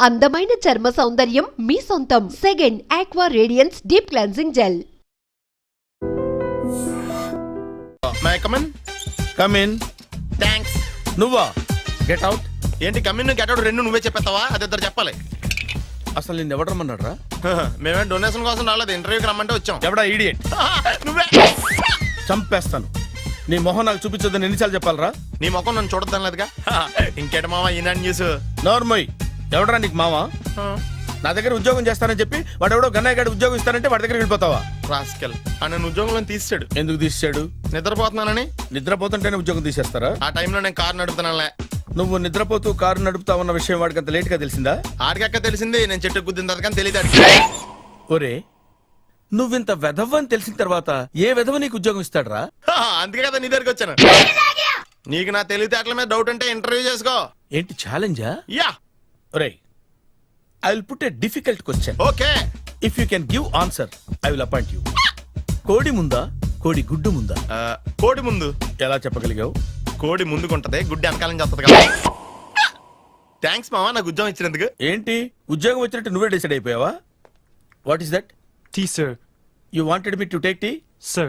అందమైన చర్మ సౌందర్యం మీ సొంతం. Second aqua radiance deep cleansing gel. May I come in come in. Thanks. నువ్వా? Get out. ఏంటి కమిన్ గెట్ అవుట్ రెండు నువ్వే చెప్పేస్తావా? అది ఇద్దరు చెప్పాలి. అసలు నిన్ను ఎవడు రమ్మన్నాడు రా? మేమే డొనేషన్ కోసం రాలేదు, ఇంటర్వ్యూకి రమ్మంటే వచ్చాం. ఎవడా ఈడియట్? నువ్వే. చంపేస్తాను. నీ మొహం నాకు చూపించొద్దని ఎన్నిసార్లు చెప్పాలరా? నీ ముఖం నన్ను చూడద్దనలేదుగా. ఇంకేట మామ ఈనాడు న్యూస్. నోర్మోయ్. ఎవడరా నీకు మావా? నా దగ్గర ఉద్యోగం చేస్తానని చెప్పి వాడెవడో గన్నయ్య గారి ఉద్యోగం ఇస్తానంటే వాడి దగ్గర వెళ్ళిపోతావా? రాస్కెల్. నన్ను ఉద్యోగంలో తీసాడు. ఎందుకు తీసాడు? నిద్రపోతున్నానని. నిద్రపోతుంటేనే ఉద్యోగం తీసేస్తారా? ఆ టైంలో నేను కారు నడుపుతున్నానులే. నువ్వు నిద్రపోతూ కారు నడుపుతావన్న విషయం వాడికి అంత లేట్ గా తెలిసిందా? ఆడికక్క తెలిసింది, నేను చెట్టు గుద్దిన తర్వాత కానీ తెలియదు. ఒరే, నువ్వింత వెధవని తెలిసిన తర్వాత ఏ వెధవ నీకు ఉద్యోగం ఇస్తాడరా? అందుకే కదా నీ దగ్గరికి వచ్చాను. నీకు నా తెలివితేటల మీద డౌట్ అంటే ఇంటర్వ్యూ చేసుకో. ఏంటి ఛాలెంజా? యా. ఒరే, I will put a difficult question. Okay. If you can give answer I will appoint you. కోడి ముందా, కోడి గుడ్డు ముందా? కోడి ముందు. ఎలా చెప్పగలిగావు? కోడి ముందుకుంటది, గుడ్డి వెనకాలం చేస్తుంది కదా. థ్యాంక్స్ మామా నాకు ఉద్యోగం ఇచ్చినందుకు. ఏంటి ఉద్యోగం వచ్చినట్టు నువ్వే డిసైడ్ అయిపోయావా? What is that? Tea, sir. You wanted me to take tea? Sir.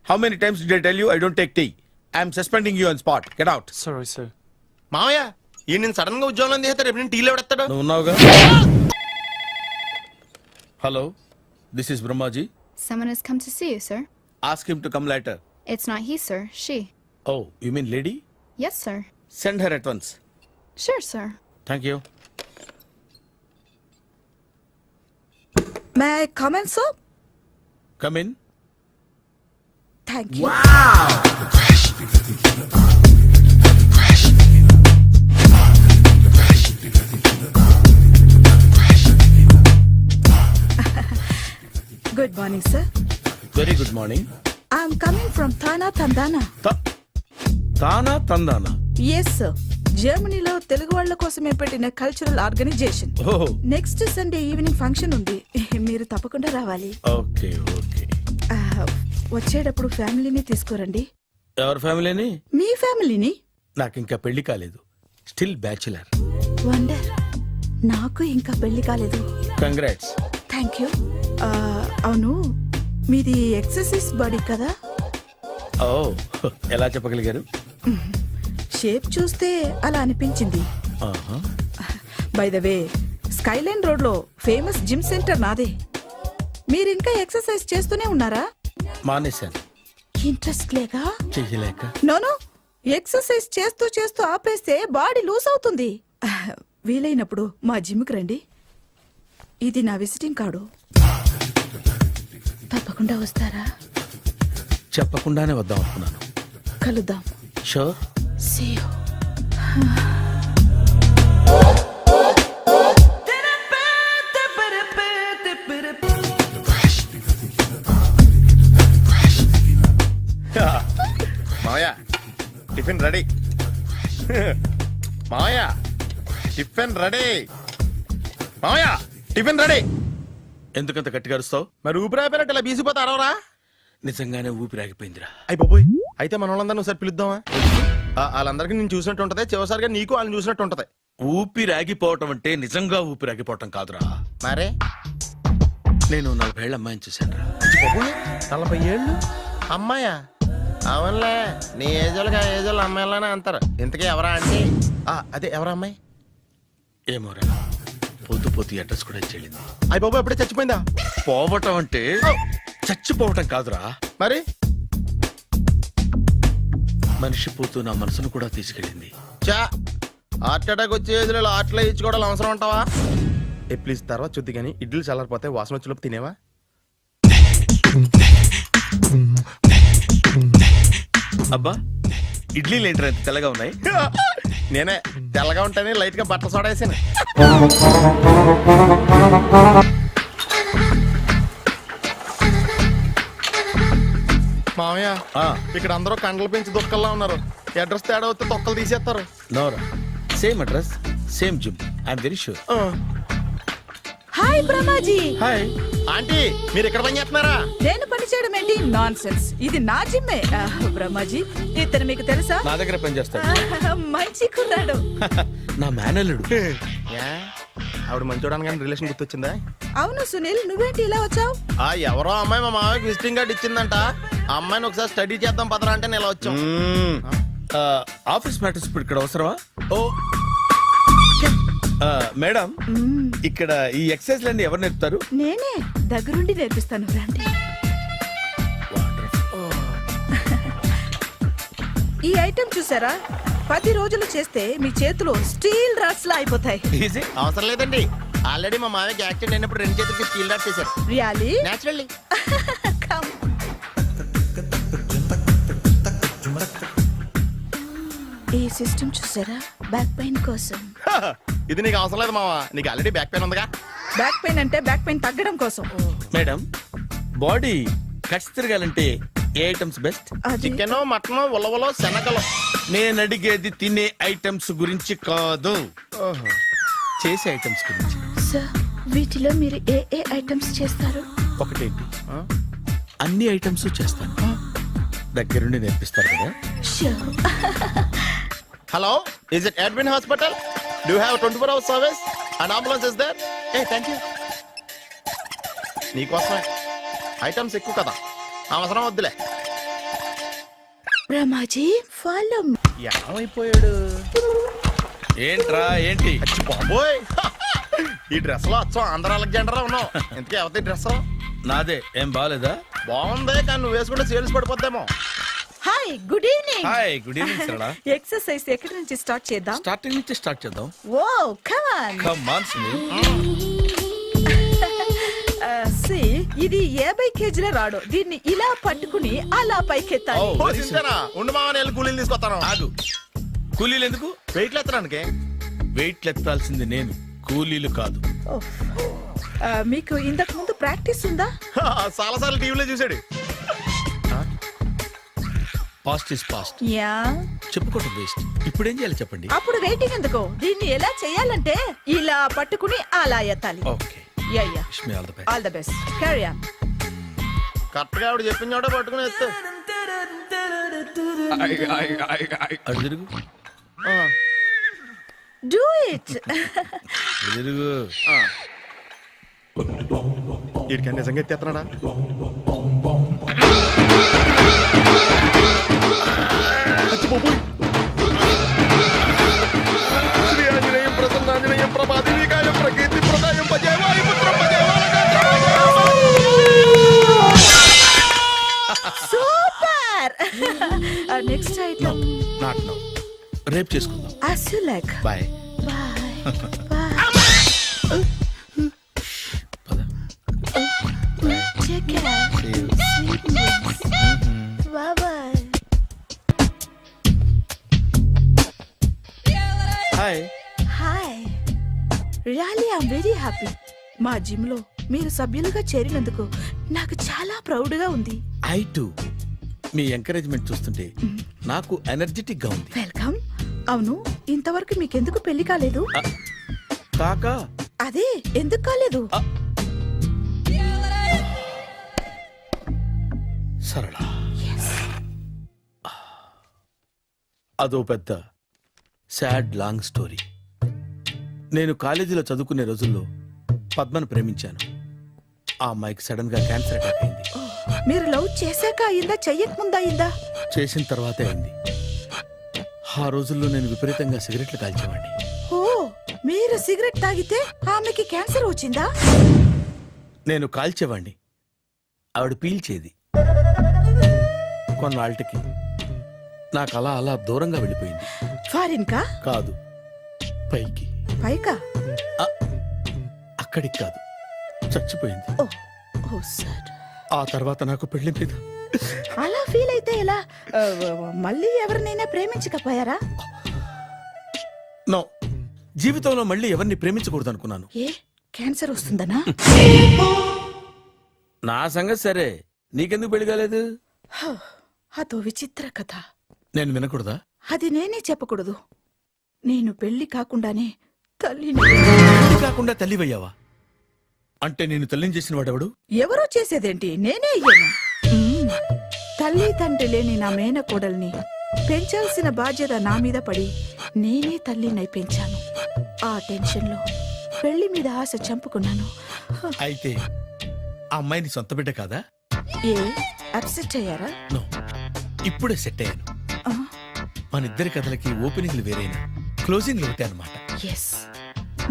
How many times did I tell you I don't take tea? I am suspending you on spot. Get out. Sorry, sir. మామయ్య ఈ నేను sudden గా ఉద్యోగంలో తీస్తాడు, రేపు నేను టీలో పెడతాడు. నువ్వు ఉన్నావుగా? Hello, this is Brahmaji. Someone has come to see you, sir. Ask him to come later. It's not he, sir. She. Oh, you mean lady? Yes, sir. Send her at once. Sure, sir. Thank you. May I come in, sir? Come in. Thank you. Good morning, sir. Very good morning. I'm coming from Thana, Tandana. తానా తందానా? Yes, sir. జర్మనీలో తెలుగు వాళ్ళ కోసమే పెట్టిన cultural organisation. Oh, next Sunday evening function ఉంది, మీరు తప్పకుండా రావాలి. okay, okay. వచ్చేటప్పుడు ఫ్యామిలీని తీసుకురండి. ఎవరి ఫ్యామిలీని? మీ ఫ్యామిలీని. నాకు ఇంకా పెళ్లి కాలేదు. Still bachelor. వండర్. నాకు ఇంకా పెళ్లి కాలేదు. కంగ్రాట్స్. Thank you. అవును, మీది ఎక్సర్సైజ్ బాడీ కదా? ఓ, ఎలా చెప్పగలిగారు? షేప్ చూస్తే అలా అనిపించింది. By the way, Skyline road లో ఫేమస్ జిమ్ సెంటర్ నాదే. మీరు ఇంకా ఎక్సర్సైజ్ చేస్తూనే ఉన్నారా? మానేశాను. ఇంట్రెస్ట్ లేక? చెయ్యలేక. నోను, ఎక్సర్సైజ్ చేస్తూ చేస్తూ ఆపేస్తే బాడీ లూజ్ అవుతుంది. వీలైనప్పుడు మా జిమ్కి రండి. ఇది నా విజిటింగ్ కార్డు. తప్పకుండా వస్తారా? చెప్పకుండానే వద్దాం అనుకున్నాను. కలుద్దాం. షూర్. See you. మామయ్య టిఫిన్ రెడీ. మామయ్య టిఫిన్ రెడీ. మామయ్య టిఫిన్ రెడీ. ఎందుకంత గట్టిగా అరుస్తావు? మరి ఊపిరి అయిపోయినట్టు ఇలా బీసిపోతే అరవరా? నిజంగానే ఊపిరాగిపోయిందిరా. అయిపోయి అయితే మన వాళ్ళందరినీ ఒకసారి పిలుద్దామా? వాళ్ళందరికీ నేను చూసినట్టు ఉంటది, చివరిసారిగా నీకు వాళ్ళని చూసినట్టు ఉంటది. ఊపిరాగిపోవటం అంటే నిజంగా ఊపిరాగిపోవటం కాదురా. మరే నేను 40 ఏళ్ల అమ్మాయిని చూశాను రా. 40 ఏళ్ళు అమ్మాయా? అవునులే, నీ ఏజోళ్ళకి ఆ ఏజోళ్ళు అమ్మాయిలానే అంటారు. ఇంతకీ ఎవరా అంటే? అదే ఎవరా అమ్మాయి? ఏమోరా, పొద్దు పొద్దు అడ్రస్ కూడా చెల్లింది. అయ్యి బాబు ఎప్పుడే చచ్చిపోయిందా? పోవటం అంటే చచ్చిపోవటం కాదురా. మరి మనిషి పోతూ నా మనసును కూడా తీసుకెళ్ళింది. చా, హార్ట్ అటాక్ వచ్చే ఏజ్లో హార్ట్లో ఇచ్చుకోవడం అవసరం ఉంటావా? ప్లీజ్ తర్వాత చూద్ది కానీ ఇడ్లీ చల్లారిపోతే వాసన వచ్చేలోపు తినేవా? అబ్బా, ఇడ్లీలు ఏంట్రా ఇంత తెల్లగా ఉన్నాయి? నేనే తెల్లగా ఉంటానే లైట్ గా బట్టలు సోడా వేసాను. మామయ్య, ఇక్కడ అందరూ కండలు పెంచి దుక్కల్లా ఉన్నారు. అడ్రస్ తేడా వస్తే తొక్కలు తీసేస్తారు. నోరా, same address, same gym. I'm very sure. Hi Brahmaji. Hi aunty, మీరు ఇక్కడ పని చేస్తున్నారా? నేను పని చేయడం ఏంటి? Nonsense. ఇది నా జిమ్మే. బ్రహ్మాజీ, ఇతను మీకు తెలుసా? నా దగ్గర పని చేస్తాడు. మంచి కుర్రాడు. నా మేనల్లుడు. ఆవిడ మంచోడానికి కానీ రిలేషన్ గుర్తొచ్చిందా? అవును సునీల్, నువ్వేంటి ఇలా వచ్చావు? ఆ ఎవరో అమ్మాయి మా మామయ్యకి విజిటింగ్ కార్డ్ ఇచ్చిందంట. ఆ అమ్మాయిని ఒకసారి స్టడీ చేద్దాం పదరా అంటే నేను ఇలా వచ్చాం. ఆఫీస్ మ్యాటర్స్ ఇప్పుడు ఇక్కడ అవసరమా? ఓ మేడం, ఇక్కడ ఈ ఎక్సర్సైజ్ లన్నీ ఎవరు నేర్పుతారు? నేనే దగ్గరుండి నేర్పిస్తాను, రండి. ఈ ఐటెం చూసారా? 10 రోజులు చేస్తే మీ చేతులు స్టీల్ రాట్స్ లా అయిపోతాయి. ఈజీ. అవసరం లేదండి, ఆల్రెడీ మా మామయ్యకి యాక్సిడెంట్ అయినప్పుడు 2 చేతులకి స్టీల్ డాట్ చేశారు. రియాలీ? నేచురల్లీ. Come. ఈ సిస్టమ్ చూసారా? బ్యాక్ పెయిన్ కోసం. ఇది నీకు అవసరం లేదు మావా, నీకు ఆల్రెడీ బ్యాక్ పెయిన్ ఉందిగా. బ్యాక్ పెయిన్ అంటే బ్యాక్ పెయిన్ తగ్గడం కోసం. మేడం, బాడీ కట్స్ తిరగాలంటే ఏ ఐటమ్స్ బెస్ట్? అది చికెన్, మటన్, ఉలవలో, శనగలు. నేను అడిగేది తినే ఐటమ్స్ గురించి కాదు, చేసే ఐటమ్స్ గురించి. సార్, వీటిలో మీరు ఏ ఏ ఐటమ్స్ చేస్తారు? ఒకటేంటి, అన్ని ఐటమ్స్ చేస్తాను. దగ్గరుండి నేర్పిస్తారు కదా? Sure. Hello, is it admin hospital? Do have 24 hours service and ambulance is there? Ah thank you. నీకోసమే ఐటమ్స్ ఎక్కువ కదా, అవసరం వద్దులే. రమాజీ, ఫాలో. ఏమైపోయాడు? ఏంట్రా ఏంటి? అచ్చి బాబోయ్, ఈ డ్రెస్ లో వచ్చాం ఆంధ్ర అలెగ్జాండర్ ఉన్నావు. ఇంతకీ ఎవరి డ్రెస్? నాదే. ఏం బాగాలేదా? బాగుంది, కానీ నువ్వు వేసుకుంటే సేల్స్ పడిపోద్దేమో. Hi, good evening. Hi, good evening Sarala. Exercise ఎక్కడి నుంచి స్టార్ట్ చేద్దాం? స్టార్టింగ్ నుంచి స్టార్ట్ చేద్దాం. Oh come on. Come on Sunil. సి, ఇది 50 కేజీల రాడు. దీన్ని ఇలా పట్టుకుని అలా పైకెత్తాలి. Oh. ఓ, చింతేనా? ఉండు మామ, నేను కూలీలు తీసుకొస్తాను. ఆగు. కూలీలు ఎందుకు? వెయిట్లు ఎత్తడానికి. వెయిట్ ఎత్తాల్సింది నేను, కూలీలు కాదు. ఓఫ్. మీకు ఇంతకు ముందు ప్రాక్టీస్ ఉందా? చాలా సార్లు టీవీలో చూసాడు. Past is past, yeah. చెప్పుకోవటం వేస్ట్. ఇప్పుడు ఏం చేయాలి చెప్పండి? అప్పుడు వెయిటింగ్ ఎందుకు? దీన్ని ఎలా చేయాలంటే ఇలా పట్టుకుని అలా ఎత్తాలి. Okay, ya ya. Wish me all the best. All the best. Carry on. Correct గా ఆవిడ చెప్పిన చోట పట్టుకుని ఎత్తు. అటు తిరుగు, డూ ఇట్. ఇటు తిరుగు. వీడికి నిజంగా ఎత్తేస్తున్నాడా? అచ్చి బాబోయ్. శ్రీ ఆంజనేయం ప్రసన్నాంజనేయం ప్రభాదేవికాయం ప్రకీర్తి ప్రదాయం భజేవాయి పుత్రం super. Next item. Not now, రేపు చేసుకుందాం. as you like. Bye. Bye. Bye. పద. Take care. See you. Sweet dreams. Bye bye. Hi. Hi. Really, I'm very happy. మా జిమ్ లో మీరు సభ్యులుగా చేరినందుకు నాకు చాలా ప్రౌడ్ గా ఉంది. I to. మీ ఎంకరేజ్మెంట్ చూస్తుంటే నాకు ఎనర్జెటిక్ గా ఉంది. వెల్కమ్. అవును, ఇంతవరకు మీకెందుకు పెళ్లి కాలేదు? కాకా, అదే ఎందుకు కాలేదు? సరళ, అదో పెద్ద సాడ్ లాంగ్ స్టోరీ. నేను కాలేజీలో చదువుకునే రోజుల్లో పద్మను ప్రేమించాను. ఆ అమ్మాయికి సడన్ గా క్యాన్సర్ అటాక్ అయింది. మీరు లవ్ చేశాక అయిందా, చెయ్యక ముందా అయిందా? చేసిన తర్వాతే అయింది. ఆ రోజుల్లో నేను విపరీతంగా సిగరెట్లు కాల్చేవాడిని. ఓ, మీరు సిగరెట్ తాగితే ఆమెకి క్యాన్సర్ వచ్చిందా? నేను కాల్చేవాణ్ణి, ఆవిడ పీల్చేది. కొన్నాళ్ళకి నాకు అలా అలా దూరంగా వెళ్ళిపోయింది. ఫారిన్ కా? కాదు, పైకి. పైకా? అక్కడికి కాదు, చచ్చిపోయింది. ఓ ఓ సార్. ఆ తర్వాత నాకు పెళ్లి మీద అలా ఫీల్ అయితే ఎలా? మళ్ళీ ఎవరినైనా ప్రేమించకపోయారా? నో, జీవితంలో మళ్ళీ ఎవరిని ప్రేమించకూడదు అనుకున్నాను. ఏ, క్యాన్సర్ వస్తుందనా? నా సంగతి సరే, నీకెందుకు పెళ్లి కాలేదు? అదో విచిత్ర కథ. నేను వినకూడదా? అది నేనే చెప్పకూడదు. నేను పెళ్లి కాకుండానే తల్లిని. పెళ్లి కాకుండా తల్లివయ్యావా? అంటే నేను తల్లిని చేసిన వాడెవడు? ఎవరో చేసేదేంటి, నేనే అయ్యాను. తల్లి తండ్రి లేని నా మేనకోడల్ని పెంచాల్సిన బాధ్యత నా మీద పడి నేనే తల్లినై పెంచాను. ఆ టెన్షన్లో పెళ్లి మీద ఆశ చంపుకున్నాను. అయితే ఆ అమ్మాయిని సొంత బిడ్డ కాదా? ఏ అప్సెట్ అయ్యారా? నో, ఇప్పుడే సెట్ అయ్యాను. ఆ, మన ఇద్దరి కథలకి ఓపెనింగ్లు వేరైనా క్లోజింగ్లు ఒకటే అనమాట. ఎస్,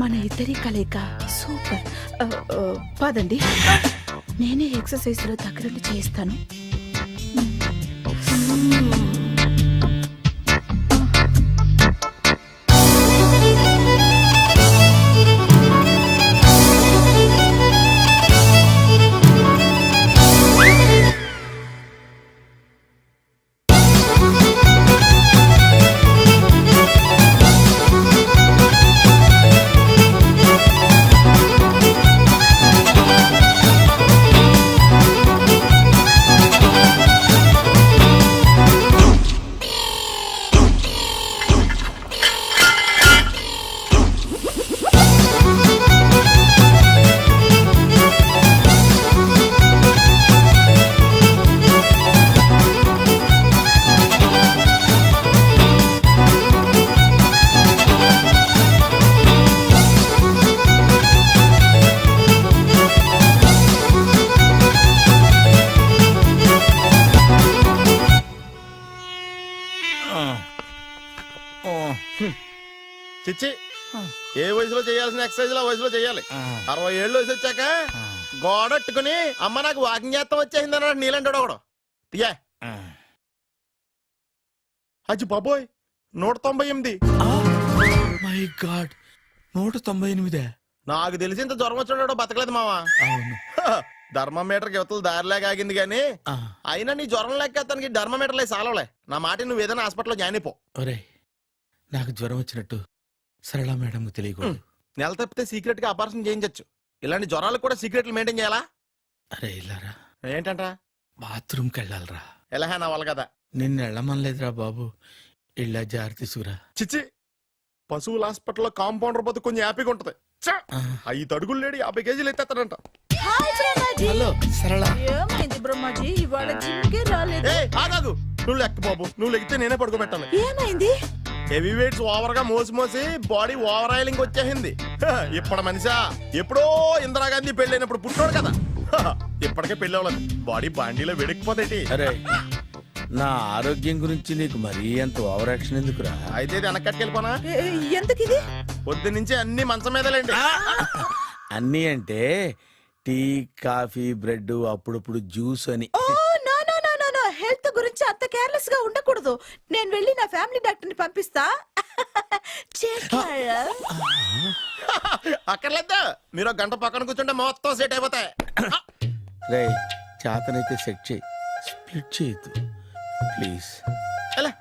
మన ఇద్దరి కలయిక సూపర్. పదండి, నేనే ఎక్సర్సైజ్ లో దగ్గరుండి చేయిస్తాను. చిచ్చి, ఏ వయసులో చేయాల్సిన ఎక్సర్సైజ్ ఆ వయసులో చేయాలి. 60 ఏళ్ళు వయసు వచ్చాక గోడట్టుకుని అమ్మ నాకు వాకింగ్ చేస్తాం వచ్చేసింది అన్నాడు నీలంటాడు ఒకడు. తీయా అచ్చి బాబోయ్, 198. My God, 198. నాకు తెలిసి ఇంత జ్వరం వచ్చాడో బతకలేదు మావా. అవును. ధర్మమీటర్ యువతలు దారిలాగా ఆగింది గానీ అయినా నీ జ్వరం లెక్క అతనికి ధర్మమీటర్లే సాలవలే. నా మాట నువ్వు ఏదైనా హాస్పిటల్లో జాయిన్ అయిపో. ఒరే, నాకు జ్వరం వచ్చినట్టు సరళ మేడం తెలియకూడదు. నెల తప్పితే సీక్రెట్ గా ఆపరేషన్ చేయించచ్చు. ఇలాంటి జ్వరాలకు కూడా సీక్రెట్లు మెయింటైన్ చేయాలా? అరే ఇల్లారా, ఏంటంట? బాత్రూమ్కి వెళ్ళాలరా. ఎలాహే నా వాళ్ళ కదా. నిన్ను వెళ్ళమనలేదురా బాబు, ఇళ్ళ జారి తీసుకురా. చిచ్చి, పశువుల హాస్పిటల్లో కాంపౌండర్ పోతే కొంచెం హ్యాపీగా ఉంటది. 5 అడుగులు లేడి 50 కేజీలు ఎత్తేస్తాడంట. హలో సరళ. ఏమైంది బ్రహ్మాజీ, ఇవాళ జిమ్కే రాలేదు? ఏ ఆగాదు, నువ్వు లెక్క బాబు. నువ్వు లెక్కితే నేనే పడుకోబెట్టాలి. ఏమైంది? హెవీ వెయిట్స్ ఓవర్ గా మోసి బాడీ ఓవర్ ఆయిలింగ్ వచ్చేసింది. ఇప్పుడు మనిషా ఎప్పుడో ఇందిరాగాంధీ పెళ్ళైనప్పుడు పుట్టినోడు కదా. ఇప్పటికే పెళ్ళి అవ్వలేదు, బాడీ బాండీలో వెడికిపోతేటి. అరే, నా ఆరోగ్యం గురించి నీకు మరీ అంత ఓవర్ యాక్షన్ ఎందుకురా? అయితే ఇది వెనకట్టుకెళ్ళిపోనా? ఎందుకు ఇది? పొద్దు నుంచి అన్ని మంచం మీదలేండి. అన్నీ అంటే టీ, కాఫీ, బ్రెడ్, అప్పుడప్పుడు జ్యూస్ అని. Oh no no no no no, health గురించి అంత కేర్లెస్ గా ఉండకూడదు. నేను వెళ్ళి నా ఫ్యామిలీ డాక్టర్ ని పంపిస్తా. అక్కర్లేదు, మీరు ఒక గంట పక్కన కూర్చుంటే మొత్తం సెట్ అయిపోతాయి. రే, చేతనైతే సెట్ చేయి, స్ప్లిట్ చేయొద్దు ప్లీజ్. ఎలా?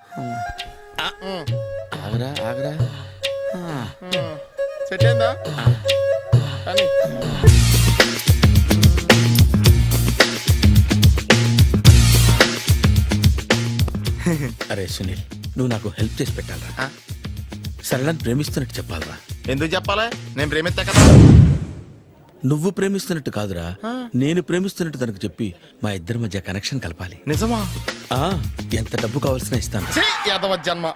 ఆగరా ఆగరా. సెట్ అయిందా? కానీ అరే సునీల్, నువ్వు నాకు హెల్ప్ చేసి పెట్టాలరా. సరళని ప్రేమిస్తున్నట్టు చెప్పాలరా. ఎందుకు చెప్పాలి? నేను ప్రేమిస్తా కదా. నువ్వు ప్రేమిస్తున్నట్టు కాదురా, నేను ప్రేమిస్తున్నట్టు తనకు చెప్పి మా ఇద్దరి మధ్య కనెక్షన్ కలపాలి. నిజమా? ఆ, ఎంత డబ్బు కావాల్సిన ఇస్తాను. యాదవ జన్మ.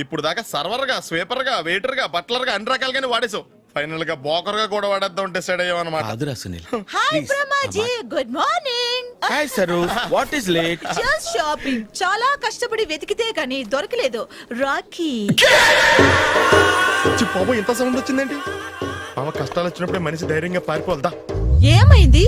ఇప్పుడు దాకా సర్వర్ గా, స్వీపర్ గా, వెయిటర్ గా, బట్లర్ గా అన్ని రకాలుగానే వాడేసావు. ఫైనల్ గా బోకర్ గా కూడా వాడేద్దాం డిసైడ్ అయ్యామన్నమాట. కాదురా Sunil. Hi Brahmaji, good morning. Hi sir, what is late? Just shopping. చాలా కష్టపడి వెతికితే కానీ దొరకలేదు. రాఖీ. బాబు ఇంత సౌండ్ వచ్చిందేంటి? మామ కష్టాలు వచ్చినప్పుడే మనిషి ధైర్యంగా పారిపోవద్దా. ఏమైంది?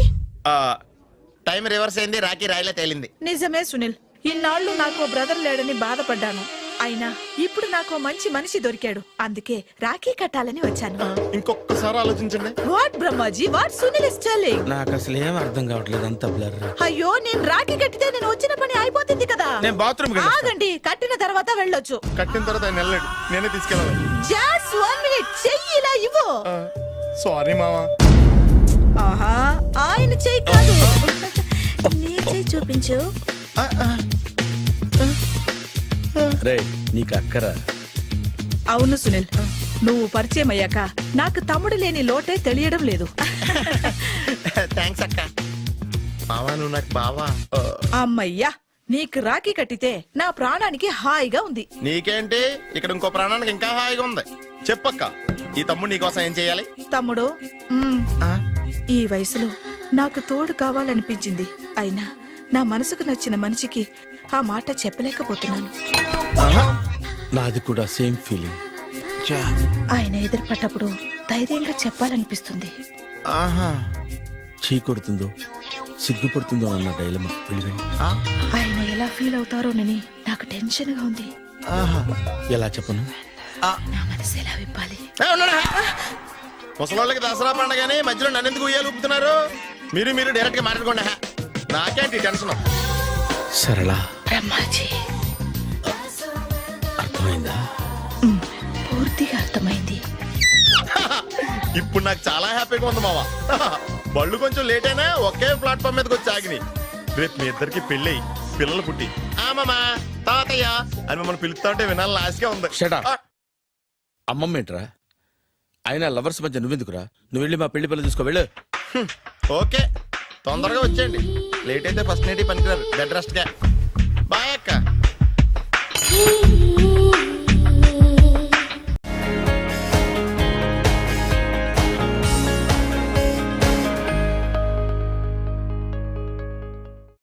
టైం రివర్స్ అయింది, రాఖీ రాయిలా తేలింది. నిజమే సునీల్, ఇన్నాళ్ళు నాకు బ్రదర్ లేడని బాధపడ్డాను. అయినా ఇప్పుడు నాకు మంచి మనిషి దొరికాడు. అందుకే రాఖీ కట్టాలని వచ్చాను. ఇంకొకసారి ఆలోచించండి. What Brahmaji, what Sunil is telling? నాకు అసలు ఏం అర్థం కావట్లేదు, అంత బ్లర్. అయ్యో, నేను రాఖీ కట్టితే నేను వచ్చిన పని అయిపోతుంది కదా. నేను బాత్రూమ్ ఆగండి, కట్టిన తర్వాత వెళ్ళొచ్చు. కట్టిన తర్వాత ఆయన వెళ్ళాడు, నేనే తీసుకెళ్ళాలి. జస్ట్ 1 మినిట్, చెయ్యి ఇలా ఇవ్వు. సారీ మామా. ఆహా, ఆయన చెయ్యి కాదు, నీ చెయ్యి చూపించు. రే, నీకు అక్కరా? అవును సునీల్, నువ్వు పరిచయం అయ్యాక నాకు తమ్ముడు లేని లోటే తెలియడం లేదు. థ్యాంక్స్ అక్క. మావా, నువ్వు నాకు బావా. అమ్మయ్యా, నీకు రాఖీ కట్టితే నా ప్రాణానికి హాయిగా ఉంది. నీకేంటి, ఇక్కడ ఇంకో ప్రాణానికి ఇంకా హాయిగా ఉంది. చెప్పక్క. ఈ తమ్ముడు నీకోసం ఏం చేయాలి? తమ్ముడు ఈ వయసులో నాకు తోడు కావాలనిపించింది. అయినా నా మనసుకు నచ్చిన మనిషికి ఆ మాట చెప్పలేకపోతున్నాను. నాది కూడా సేమ్ ఫీలింగ్. ఆయన ఎదురుపడ్డప్పుడు ధైర్యంగా చెప్పాలనిపిస్తుంది. ఆహా. చీ కొడుతుందో సిగ్గుపడుతుందో అన్న డైలమా వెళ్ళిపోయింది. ఆయన ఎలా ఫీల్ అవుతారోనని నాకు టెన్షన్ గా ఉంది. ఎలా చెప్పను? నా మనసు ఎలా విప్పాలి? ముసలోళ్ళకి దసరా పండగని మధ్యలో నన్ను ఎందుకు ఉయ్యాలు ఊపుతున్నారు? మీరు డైరెక్ట్ గా మాట్లాడుకోండి. నాకేంటి టెన్షన్? సరళ బ్రహ్మాజీ, అర్థమైందా? పూర్తిగా అర్థమైంది. ఇప్పుడు నాకు చాలా హ్యాపీగా ఉంది మావా. బళ్ళు కొంచెం లేట్ అయినా ఒకే ప్లాట్ఫామ్ మీదకి వచ్చి ఆగినాయి. రేపు మీ ఇద్దరికి పెళ్ళి పిల్లలు పుట్టి మామా తాతయ్య అని మిమ్మల్ని పిలుస్తా ఉంటే వినాలని ఆశగా ఉంది. Shut up. అమ్మమ్మ ఏంట్రా? అయినా లవర్స్ మధ్య నువ్వెందుకురా? నువ్వు వెళ్ళి మా పెళ్లి పిల్లలు చూసుకో వెళ్ళు. ఓకే, తొందరగా వచ్చేయండి. లేట్ అయితే ఫస్ట్ నైట్ పనికిరారు. బెడ్ రెస్ట్ గా. బాయ్ అక్క.